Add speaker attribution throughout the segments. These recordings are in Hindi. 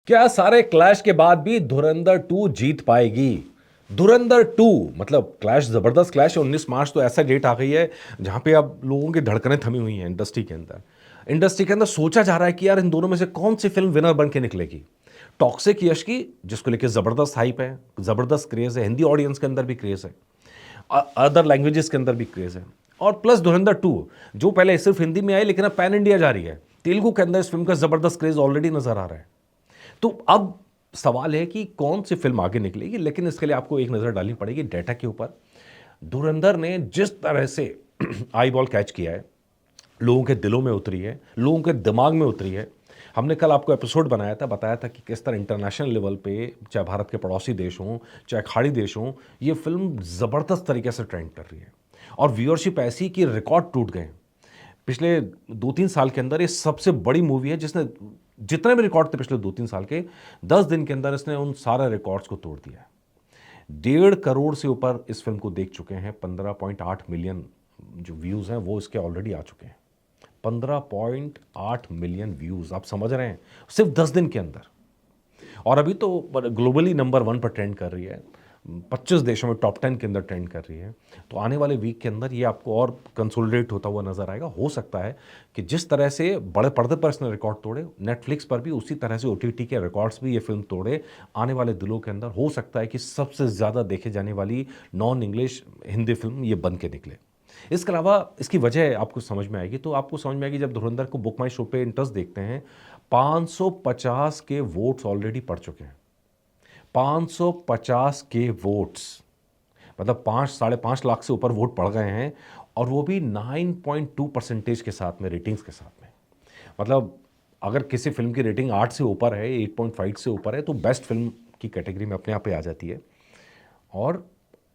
Speaker 1: क्या सारे क्लैश के बाद भी धुरंधर 2 जीत पाएगी? धुरंधर 2 मतलब क्लैश, जबरदस्त क्लैश। 19 मार्च तो ऐसा डेट आ गई है जहां पे अब लोगों की धड़कनें थमी हुई हैं इंडस्ट्री के अंदर सोचा जा रहा है कि यार इन दोनों में से कौन सी फिल्म विनर बन के निकलेगी। टॉक्सिक यश की, जिसको लेके जबरदस्त हाइप है, जबरदस्त क्रेज है, हिंदी ऑडियंस के अंदर भी क्रेज है, अदर लैंग्वेजेस के अंदर भी क्रेज है। और प्लस धुरंधर 2 जो पहले सिर्फ हिंदी में आई लेकिन अब पैन इंडिया जा रही है। तेलुगु के अंदर इस फिल्म का जबरदस्त क्रेज ऑलरेडी नजर आ रहा है। तो अब सवाल है कि कौन सी फिल्म आगे निकलेगी, लेकिन इसके लिए आपको एक नज़र डालनी पड़ेगी डेटा के ऊपर। धुरंधर ने जिस तरह से आई बॉल कैच किया है, लोगों के दिलों में उतरी है, लोगों के दिमाग में उतरी है। हमने कल आपको एपिसोड बनाया था, बताया था कि किस तरह इंटरनेशनल लेवल पे, चाहे भारत के पड़ोसी देश हों, चाहे खाड़ी देश हों, ये फिल्म ज़बरदस्त तरीके से ट्रेंड कर रही है और व्यूअरशिप ऐसी कि रिकॉर्ड टूट गए। पिछले 2-3 साल के अंदर ये सबसे बड़ी मूवी है जिसने जितने भी रिकॉर्ड थे पिछले 2-3 साल के, 10 दिन के अंदर इसने उन सारे रिकॉर्ड्स को तोड़ दिया है। 1.5 करोड़ से ऊपर इस फिल्म को देख चुके हैं। 15.8 मिलियन जो व्यूज़ हैं वो इसके ऑलरेडी आ चुके हैं। 15.8 मिलियन व्यूज़, आप समझ रहे हैं, सिर्फ 10 दिन के अंदर। और अभी तो ग्लोबली नंबर 1 पर ट्रेंड कर रही है, 25 देशों में टॉप 10 के अंदर ट्रेंड कर रही है। तो आने वाले वीक के अंदर ये आपको और कंसोलिडेट होता हुआ नजर आएगा। हो सकता है कि जिस तरह से बड़े पर्दे पर इसने रिकॉर्ड तोड़े, नेटफ्लिक्स पर भी उसी तरह से ओटीटी के रिकॉर्ड्स भी ये फिल्म तोड़े। आने वाले दिलों के अंदर हो सकता है कि सबसे ज़्यादा देखे जाने वाली नॉन इंग्लिश हिंदी फिल्म ये बन के निकले। इसके अलावा इसकी वजह आपको समझ में आएगी, तो आपको समझ में आएगी जब धुरंधर को बुक माई शो पे इंटरेस्ट देखते हैं। 550 के वोट्स ऑलरेडी पड़ चुके हैं। 550 के वोट्स, मतलब 5-5.5 लाख से ऊपर वोट पड़ गए हैं, और वो भी 9.2% के साथ में, रेटिंग्स के साथ में। मतलब अगर किसी फिल्म की रेटिंग 8 से ऊपर है, 8.5 से ऊपर है, तो बेस्ट फिल्म की कैटेगरी में अपने आप पे आ जाती है। और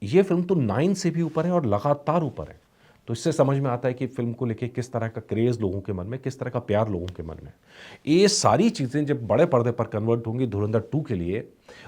Speaker 1: ये फिल्म तो 9 से भी ऊपर है और लगातार ऊपर है। तो इससे समझ में आता है कि फिल्म को लेके किस तरह का क्रेज़ लोगों के मन में, किस तरह का प्यार लोगों के मन में। ये सारी चीज़ें जब बड़े पर्दे पर कन्वर्ट होंगी धुरंधर 2 के लिए,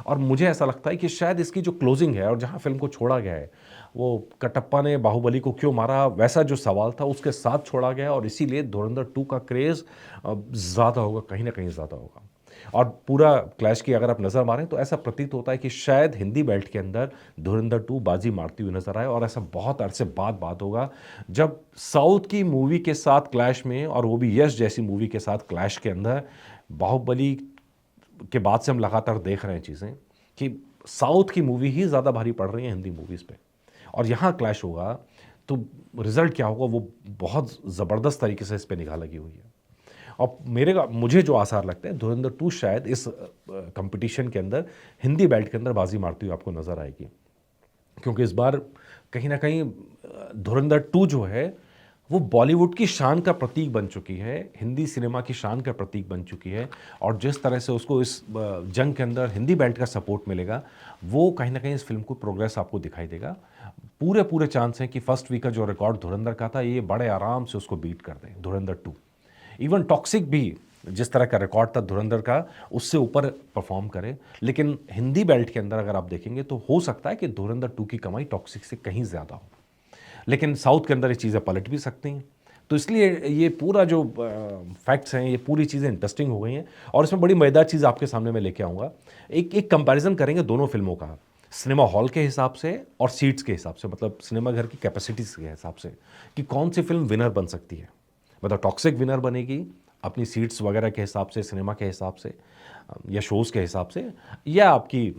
Speaker 1: और मुझे ऐसा लगता है कि शायद इसकी जो क्लोजिंग है और जहाँ फिल्म को छोड़ा गया है, वो कटप्पा ने बाहुबली को क्यों मारा, वैसा जो सवाल था उसके साथ छोड़ा गया है, और इसीलिए धुरंधर 2 का क्रेज़ ज़्यादा होगा, कहीं ना कहीं ज़्यादा होगा। और पूरा क्लैश की अगर आप नज़र मारें तो ऐसा प्रतीत होता है कि शायद हिंदी बेल्ट के अंदर धुरंधर 2 बाजी मारती हुई नजर आए, और ऐसा बहुत अरसे बाद बात होगा जब साउथ की मूवी के साथ क्लैश में, और वो भी यश जैसी मूवी के साथ क्लैश के अंदर, बाहुबली के बाद से हम लगातार देख रहे हैं चीज़ें कि साउथ की मूवी ही ज़्यादा भारी पड़ रही है हिंदी मूवीज़ पे, और यहाँ क्लैश होगा तो रिजल्ट क्या होगा वो बहुत ज़बरदस्त तरीके से इस पे निगाह लगी हुई है। और मुझे जो आसार लगता है, धुरंधर 2 शायद इस कंपटीशन के अंदर हिंदी बेल्ट के अंदर बाजी मारती हुई आपको नज़र आएगी, क्योंकि इस बार कहीं ना कहीं धुरंधर 2 जो है वो बॉलीवुड की शान का प्रतीक बन चुकी है, हिंदी सिनेमा की शान का प्रतीक बन चुकी है। और जिस तरह से उसको इस जंग के अंदर हिंदी बेल्ट का सपोर्ट मिलेगा, वो कहीं ना कहीं इस फिल्म को प्रोग्रेस आपको दिखाई देगा। पूरे पूरे चांस हैं कि फर्स्ट वीक का जो रिकॉर्ड धुरंधर का था, ये बड़े आराम से उसको बीट कर दें धुरंधर 2। इवन टॉक्सिक भी जिस तरह का रिकॉर्ड था धुरंधर का, उससे ऊपर परफॉर्म करे। लेकिन हिंदी बेल्ट के अंदर अगर आप देखेंगे तो हो सकता है कि धुरंधर 2 की कमाई टॉक्सिक से कहीं ज़्यादा हो, लेकिन साउथ के अंदर ये चीज़ें पलट भी सकती हैं। तो इसलिए ये पूरा जो फैक्ट्स हैं, ये पूरी चीज़ें इंटरेस्टिंग हो गई हैं। और इसमें बड़ी मज़ेदार चीज़ आपके सामने मैं लेके आऊँगा। एक एक कंपैरिजन करेंगे दोनों फिल्मों का, सिनेमा हॉल के हिसाब से और सीट्स के हिसाब से, मतलब सिनेमा घर की कैपेसिटीज़ के हिसाब से, कि कौन सी फिल्म विनर बन सकती है। मतलब टॉक्सिक विनर बनेगी अपनी सीट्स वगैरह के हिसाब से, सिनेमा के हिसाब से, या शोज़ के हिसाब से, या आपकी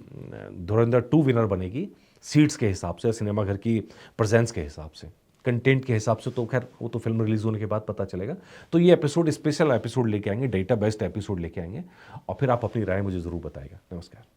Speaker 1: धुरंधर 2 विनर बनेगी सीट्स के हिसाब से, सिनेमा घर की प्रेजेंस के हिसाब से, कंटेंट के हिसाब से। तो खैर वो तो फिल्म रिलीज़ होने के बाद पता चलेगा। तो ये एपिसोड स्पेशल एपिसोड लेके आएंगे, डेटा बेस्ड एपिसोड लेके आएंगे, और फिर आप अपनी राय मुझे ज़रूर बताएगा। नमस्कार।